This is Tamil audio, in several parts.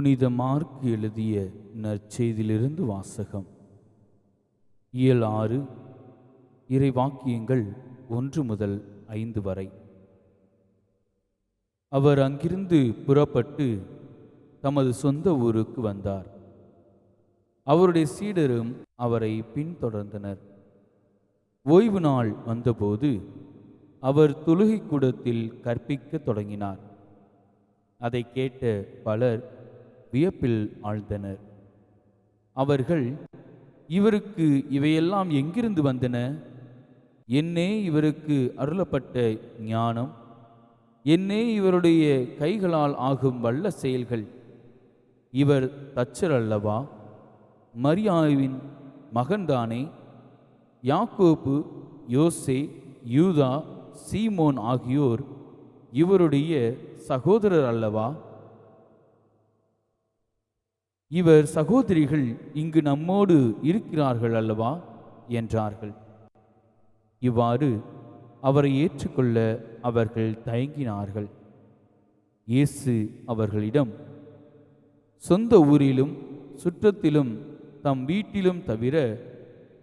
புனித மார்க் எழுதிய நற்செய்தியிலிருந்து வாசகம். இயல் 6, இறைவாக்கியங்கள் 1 முதல் 5 வரை. அவர் அங்கிருந்து புறப்பட்டு தமது சொந்த ஊருக்கு வந்தார். அவருடைய சீடரும் அவரை பின்தொடர்ந்தனர். ஓய்வு நாள் வந்தபோது அவர் தொழுகை கூடத்தில் கற்பிக்கத் தொடங்கினார். அதை கேட்ட பலர் வியப்பில் ஆழ்ந்தனர். அவர்கள், இவருக்கு இவையெல்லாம் எங்கிருந்து வந்தன? என்னே இவருக்கு அருளப்பட்ட ஞானம்! என்னே இவருடைய கைகளால் ஆகும் வல்ல செயல்கள்! இவர் தச்சர் அல்லவா? மரியாவின் மகன்தானே? யாக்கோபு, யோசே, யூதா, சீமோன் ஆகியோர் இவருடைய சகோதரர் அல்லவா? இவர் சகோதரிகள் இங்கு நம்மோடு இருக்கிறார்கள் அல்லவா என்றார்கள். இவ்வாறு அவரை ஏற்றுக்கொள்ள அவர்கள் தயங்கினார்கள். இயேசு அவர்களிடம், சொந்த ஊரிலும் சுற்றத்திலும் தம் வீட்டிலும் தவிர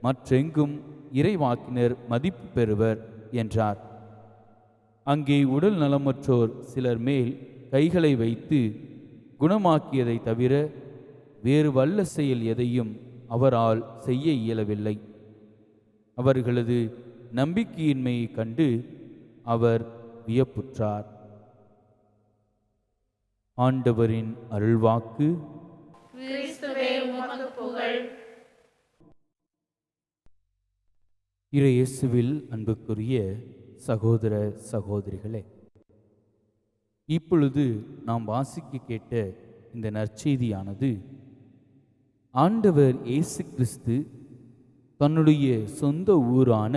மற்றெங்கும் இறைவாக்கினர் மதிப்பு பெறுவர் என்றார். அங்கே உடல் நலமற்றோர் சிலர் மேல் கைகளை வைத்து குணமாக்கியதை தவிர வேறு வல்ல செயல் எதையும் அவரால் செய்ய இயலவில்லை. அவர்களது நம்பிக்கையின்மையை கண்டு அவர் வியப்புற்றார். ஆண்டவரின் அருள்வாக்கு. இறையேசுவில் அன்புக்குரிய சகோதர சகோதரிகளே, இப்பொழுது நாம் வாசிக்க கேட்ட இந்த நற்செய்தியானது ஆண்டவர் இயேசு கிறிஸ்து தன்னுடைய சொந்த ஊரான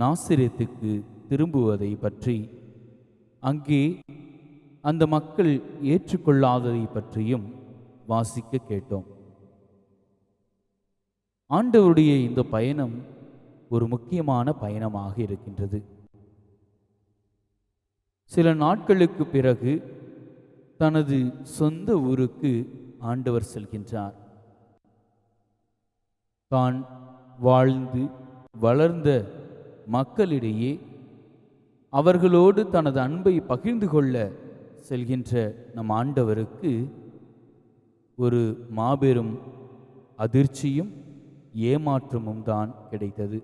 நாசரேத்துக்கு திரும்புவதை பற்றி, அங்கே அந்த மக்கள் ஏற்றுக்கொள்ளாததை பற்றியும் வாசிக்க கேட்டோம். ஆண்டவருடைய இந்த பயணம் ஒரு முக்கியமான பயணமாக இருக்கின்றது. சில நாட்களுக்கு பிறகு தனது சொந்த ஊருக்கு ஆண்டவர் செல்கின்றார். தான் வாழ்ந்து வளர்ந்த மக்களிடையே அவர்களோடு தனது அன்பை பகிர்ந்து கொள்ள செல்கின்ற நம் ஆண்டவருக்கு ஒரு மாபெரும் அதிர்ச்சியும் ஏமாற்றமும் தான் கிடைத்தது.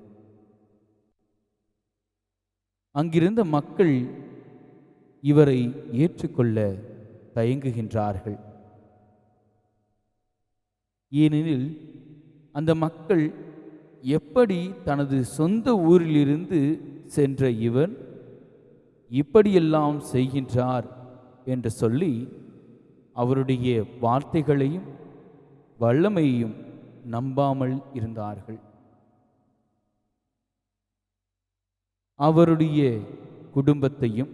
அங்கிருந்த மக்கள் இவரை ஏற்றுக்கொள்ள தயங்குகின்றார்கள். ஏனெனில் அந்த மக்கள் எப்படி தனது சொந்த ஊரிலிருந்து சென்ற இவர் இப்படியெல்லாம் செய்கின்றார் என்று சொல்லி அவருடைய வார்த்தைகளையும் வல்லமையையும் நம்பாமல் இருந்தார்கள். அவருடைய குடும்பத்தையும்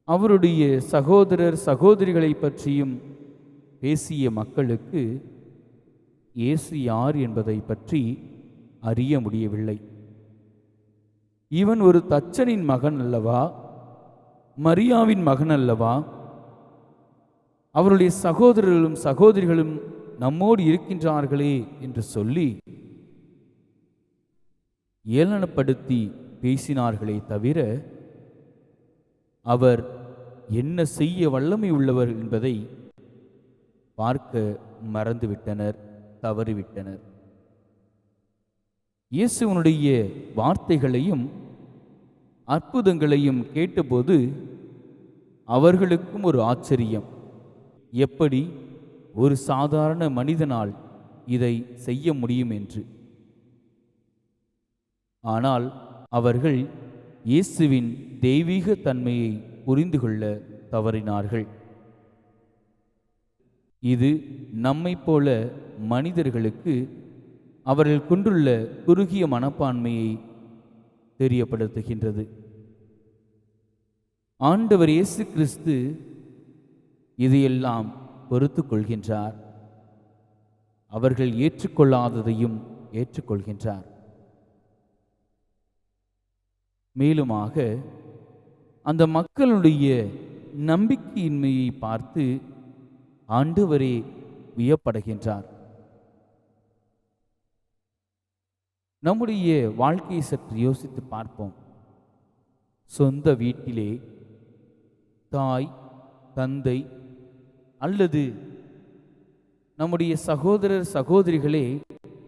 அவருடைய சகோதரர் சகோதரிகளை பற்றியும் பேசிய மக்களுக்கு இயேசு யார் என்பதை பற்றி அறிய முடியவில்லை. இவன் ஒரு தச்சனின் மகன் அல்லவா? மரியாவின் மகன் அல்லவா? அவருடைய சகோதரர்களும் சகோதரிகளும் நம்மோடு இருக்கின்றார்களே என்று சொல்லி ஏளனப்படுத்தி பேசினார்களே தவிர அவர் என்ன செய்ய வல்லமை உள்ளவர் என்பதை பார்க்க மறந்துவிட்டனர், தவறிவிட்டனர். இயேசுவினுடைய வார்த்தைகளையும் அற்புதங்களையும் கேட்டபோது அவர்களுக்கும் ஒரு ஆச்சரியம். எப்படி ஒரு சாதாரண மனிதனால் இதை செய்ய முடியும் என்று. ஆனால் அவர்கள் இயேசுவின் தெய்வீக தன்மையை புரிந்து கொள்ள தவறினார்கள். இது நம்மை போல மனிதர்களுக்கு அவர்கள் கொண்டுள்ள குறுகிய மனப்பான்மையை தெரியப்படுத்துகின்றது. ஆண்டவர் இயேசு கிறிஸ்து இதையெல்லாம் பொறுத்து கொள்கின்றார். அவர்கள் ஏற்றுக்கொள்ளாததையும் ஏற்றுக்கொள்கின்றார். மேலுமாக அந்த மக்களுடைய நம்பிக்கையின்மையை பார்த்து ஆண்டவரே வியப்படைகின்றார். நம்முடைய வாழ்க்கையை சற்று யோசித்து பார்ப்போம். சொந்த வீட்டிலே தாய், தந்தை அல்லது நம்முடைய சகோதரர் சகோதரிகளே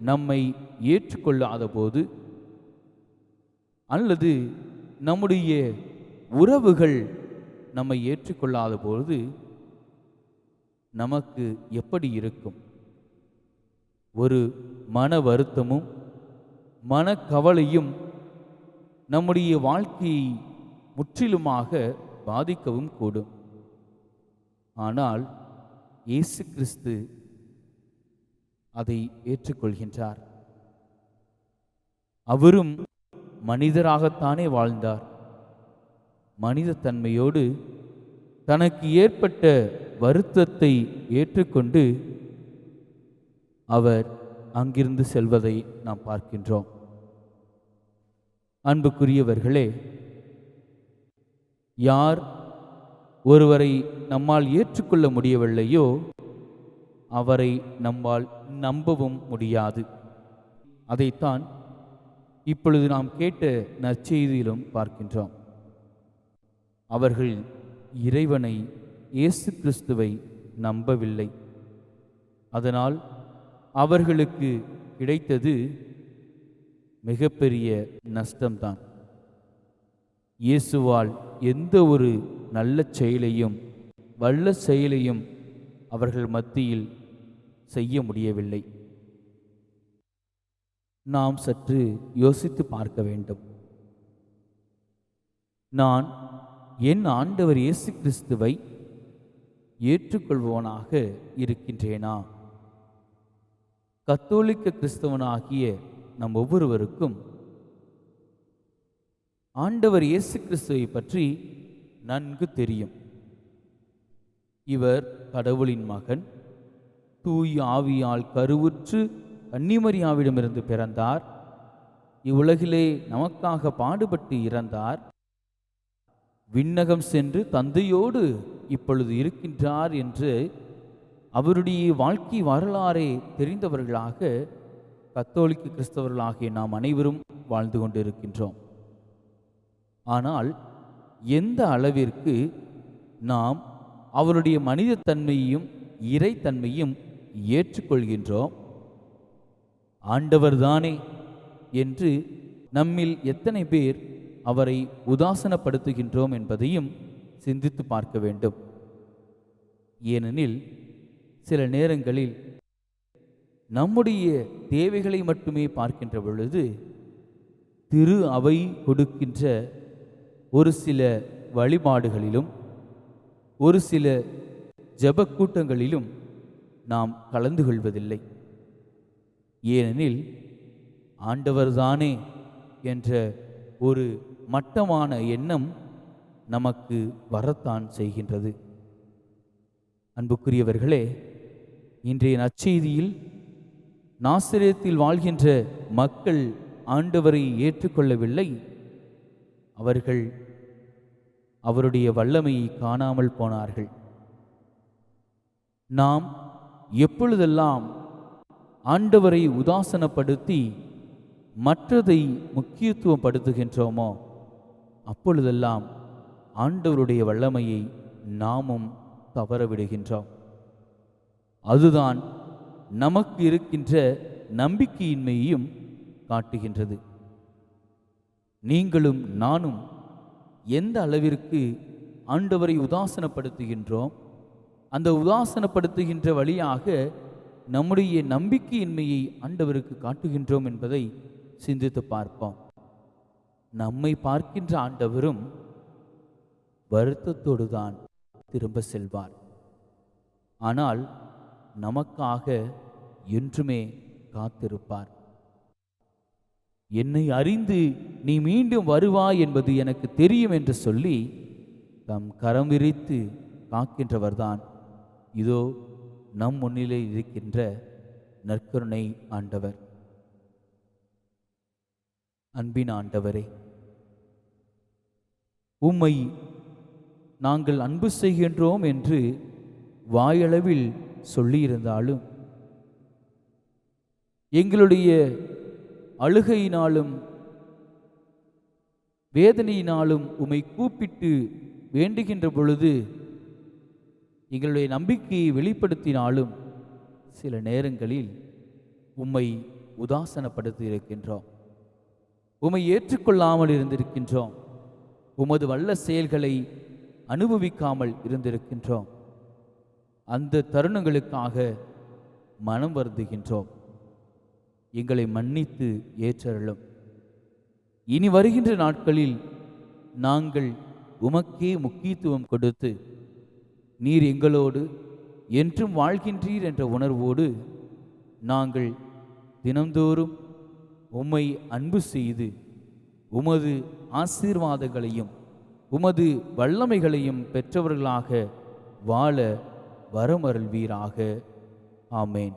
நம்மை ஏற்றுக்கொள்ளாத போது, அல்லது நம்முடைய உறவுகள் நம்மை ஏற்றுக்கொள்ளாத போது நமக்கு எப்படி இருக்கும்? ஒரு மன வருத்தமும் மனக்கவலையும் நம்முடைய வாழ்க்கையை முற்றிலுமாக பாதிக்கவும் கூடும். ஆனால் இயேசு கிறிஸ்து அதை ஏற்றுக்கொள்கின்றார். அவரும் மனிதராகத்தானே வாழ்ந்தார். மனித தன்மையோடு தனக்கு ஏற்பட்ட வருத்தத்தை ஏற்றுக்கொண்டு அவர் அங்கிருந்து செல்வதை நாம் பார்க்கின்றோம். அன்புக்குரியவர்களே, யார் ஒருவரை நம்மால் ஏற்றுக்கொள்ள முடியவில்லையோ அவரை நம்மால் நம்பவும் முடியாது. அதைத்தான் இப்பொழுது நாம் கேட்ட நற்செய்தியிலும் பார்க்கின்றோம். அவர்கள் இறைவனை, இயேசு கிறிஸ்துவை நம்பவில்லை. அதனால் அவர்களுக்கு கிடைத்தது மிகப்பெரிய நஷ்டம்தான். இயேசுவால் எந்த ஒரு நல்ல செயலையும் வல்ல செயலையும் அவர்கள் மத்தியில் செய்ய முடியவில்லை. நாம் சற்று யோசித்து பார்க்க வேண்டும். நான் என் ஆண்டவர் இயேசு கிறிஸ்துவை ஏற்றுக்கொள்வோனாக இருக்கின்றேனா? கத்தோலிக்க கிறிஸ்தவனாகிய நம் ஒவ்வொருவருக்கும் ஆண்டவர் இயேசு கிறிஸ்துவை பற்றி நன்கு தெரியும். இவர் கடவுளின் மகன், தூய் ஆவியால் கருவுற்று கன்னிமரியாவிடமிருந்து பிறந்தார். இவ்வுலகிலே நமக்காக பாடுபட்டு இறந்தார். விண்ணகம் சென்று தந்தையோடு இப்பொழுது இருக்கின்றார் என்று அவருடைய வாழ்க்கை வரலாறை தெரிந்தவர்களாக கத்தோலிக்க கிறிஸ்தவர்களாகிய நாம் அனைவரும் வாழ்ந்து கொண்டிருக்கின்றோம். ஆனால் எந்த அளவிற்கு நாம் அவருடைய மனிதத்தன்மையையும் இறைத்தன்மையும் ஏற்றுக்கொள்கின்றோம்? ஆண்டவர்தானே என்று நம்மில் எத்தனை பேர் அவரை உதாசனப்படுத்துகின்றோம் என்பதையும் சிந்தித்து பார்க்க வேண்டும். ஏனெனில் சில நேரங்களில் நம்முடைய தேவைகளை மட்டுமே பார்க்கின்ற பொழுது திரு அவை கொடுக்கின்ற ஒரு சில வழிபாடுகளிலும் ஒரு சில ஜெப கூட்டங்களிலும் நாம் கலந்து கொள்வதில்லை. ஏனெனில் ஆண்டவர்தானே என்ற ஒரு மட்டமான எண்ணம் நமக்கு வரத்தான் செய்கின்றது. அன்புக்குரியவர்களே, இன்றைய நற்செய்தியில் நாசரேத்தில் வாழ்கின்ற மக்கள் ஆண்டவரை ஏற்றுக்கொள்ளவில்லை. அவர்கள் அவருடைய வல்லமையை காணாமல் போனார்கள். நாம் எப்பொழுதெல்லாம் ஆண்டவரை உதாசனப்படுத்தி மற்றதை முக்கியத்துவப்படுத்துகின்றோமோ அப்பொழுதெல்லாம் ஆண்டவருடைய வல்லமையை நாமும் தவறவிடுகின்றோம். அதுதான் நமக்கு இருக்கின்ற நம்பிக்கையின்மையையும் காட்டுகின்றது. நீங்களும் நானும் எந்த அளவிற்கு ஆண்டவரை உதாசனப்படுத்துகின்றோம், அந்த உதாசனப்படுத்துகின்ற வழியாக நம்முடைய நம்பிக்கையின்மையை ஆண்டவருக்கு காட்டுகின்றோம் என்பதை சிந்தித்து பார்ப்போம். நம்மை பார்க்கின்ற ஆண்டவரும் வருத்தத்தோடு தான் திரும்ப செல்வார். ஆனால் நமக்காக என்றுமே காத்திருப்பார். என்னை அறிந்து நீ மீண்டும் வருவாய் என்பது எனக்கு தெரியும் என்று சொல்லி தம் கரம் விரித்து காக்கின்றவர்தான் இதோ நம் முன்னிலை இருக்கின்ற நற்கருணை ஆண்டவர். அன்பின் ஆண்டவரே, உம்மை நாங்கள் அன்பு செய்கின்றோம் என்று வாயளவில் சொல்லியிருந்தாலும் எங்களுடைய அழுகையினாலும் வேதனையினாலும் உம்மை கூப்பிட்டு வேண்டுகின்ற பொழுது எங்களுடைய நம்பிக்கையை வெளிப்படுத்தினாலும் சில நேரங்களில் உம்மை உதாசனப்படுத்தி இருக்கின்றோம், உம்மை ஏற்றுக்கொள்ளாமல் இருந்திருக்கின்றோம், உமது வல்ல செயல்களை அனுபவிக்காமல் இருந்திருக்கின்றோம். அந்த தருணங்களுக்காக மனம் வருந்துகின்றோம். எங்களை மன்னித்து ஏற்றருளும். இனி வருகின்ற நாட்களில் நாங்கள் உமக்கே முக்கியத்துவம் கொடுத்து நீர் எங்களோடு என்றும் வாழ்கின்றீர் என்ற உணர்வோடு நாங்கள் தினந்தோறும் உம்மை அன்பு செய்து உமது ஆசீர்வாதங்களையும் உமது வல்லமைகளையும் பெற்றவர்களாக வாழ வரமருள்வீராக. ஆமேன்.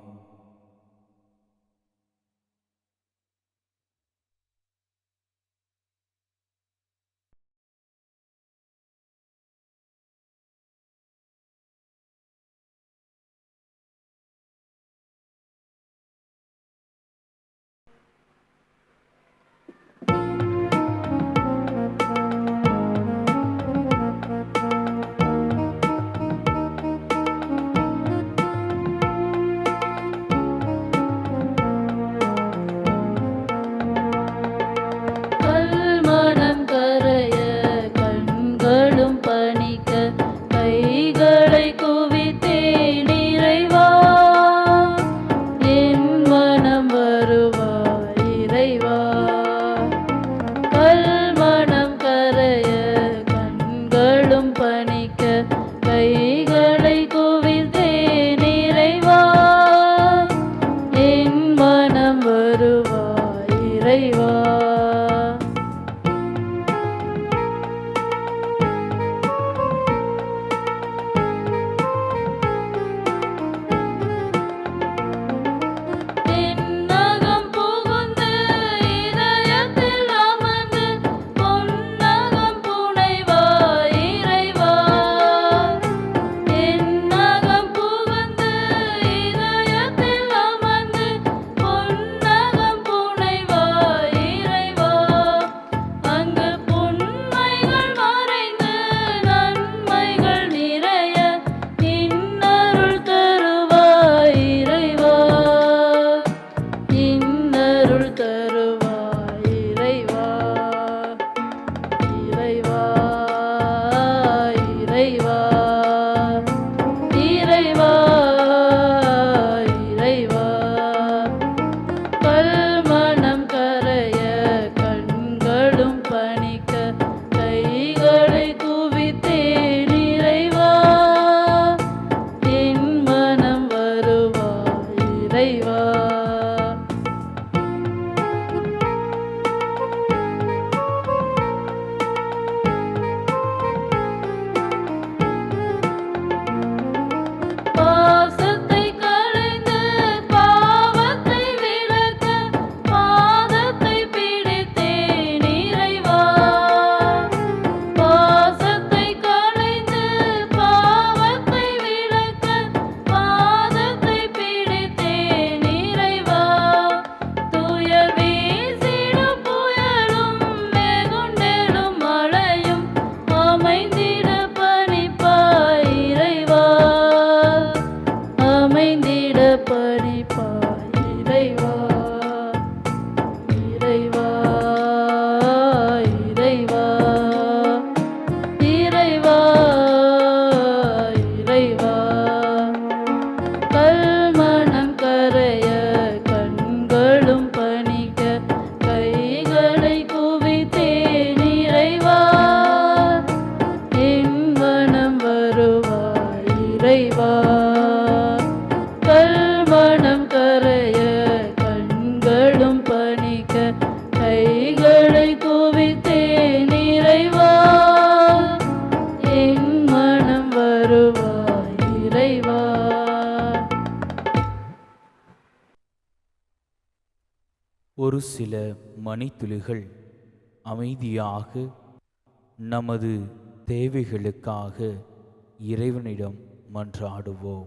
ஒரு சில மணித்துளிகள் அமைதியாக நமது தேவைகளுக்காக இறைவனிடம் மன்றாடுவோம்.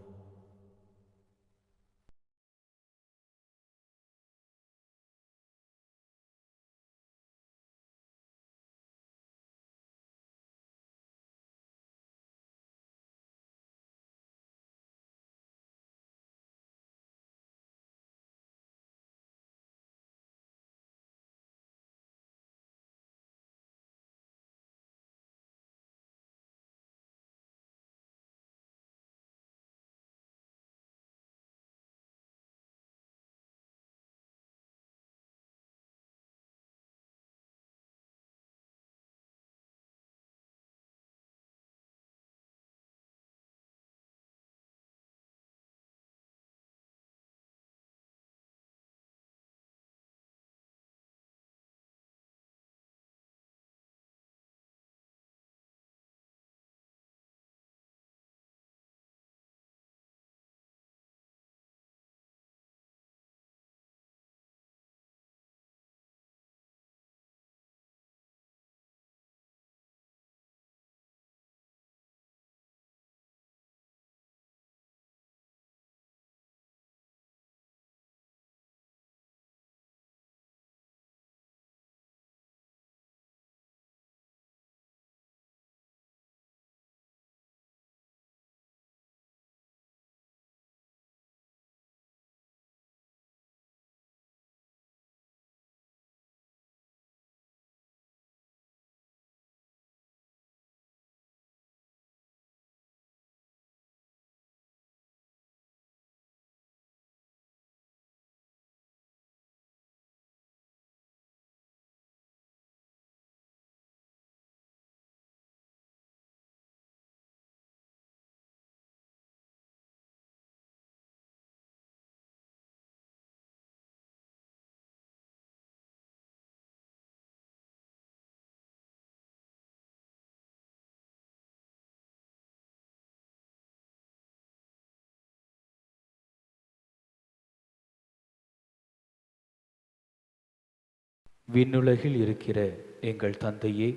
விண்ணுலகில் இருக்கிற எங்கள் தந்தையே,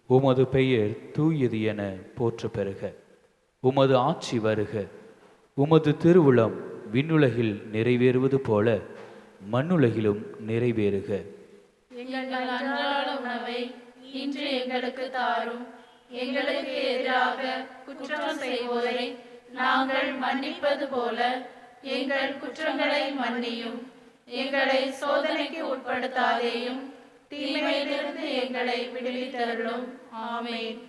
உமது பெயர் தூயது என போற்ற பெறுக. உமது ஆட்சி வருக. உமது திருவுளம் விண்ணுலகில் நிறைவேறுவது போல மண்ணுலகிலும் நிறைவேறுக. எங்கள் அன்றாட உணவை இன்று எங்களுக்கு தாரும். எங்களுக்கு எதிராக குற்றம் செய்வோரை நாங்கள் மன்னிப்பது போல எங்கள் குற்றங்களை மன்னியும். எங்களை சோதனைக்கு உட்படுத்தாதேயும், தீமையிலிருந்து எங்களை விடுவித்தருளும். ஆமென்.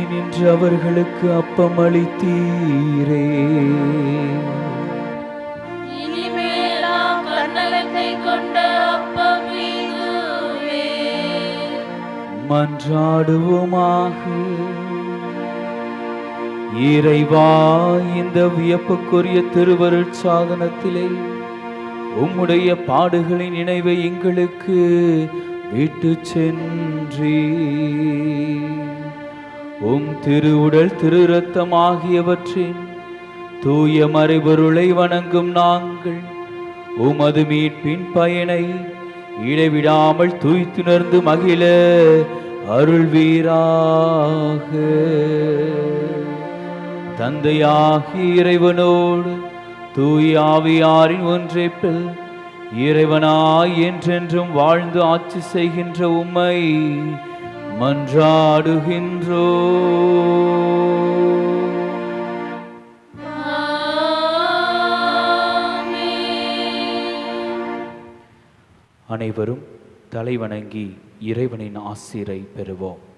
நின்று அவர்களுக்கு அப்பம் அளித்தீரே. இனிமேலாம் கன்னலத்தை கொண்ட அப்பம் இதுவே. மன்றாடுவோமாக. இறைவா, இந்த வியப்புக்குரிய திருவருட் சாதனத்திலே உம்முடைய பாடுகளின் நினைவை எங்களுக்கு விட்டு சென்றீ. உம் திருவுடல் திரு இரத்தம் ஆகியவற்றின் தூய மறைபொருளை வணங்கும் நாங்கள் உமது மீட்பின் பயனை இடைவிடாமல் தூய்த்துணர்ந்து மகிழ அருள்வீராக. தந்தையாகிய இறைவனோடு தூய ஆவியாரின் ஒன்றைப்பில் இறைவனாய் என்றென்றும் வாழ்ந்து ஆட்சி செய்கின்ற உம்மை மன்றாடுகின்றோ. அனைவரும் தலைவணங்கி இறைவனின் ஆசீரை பெறுவோம்.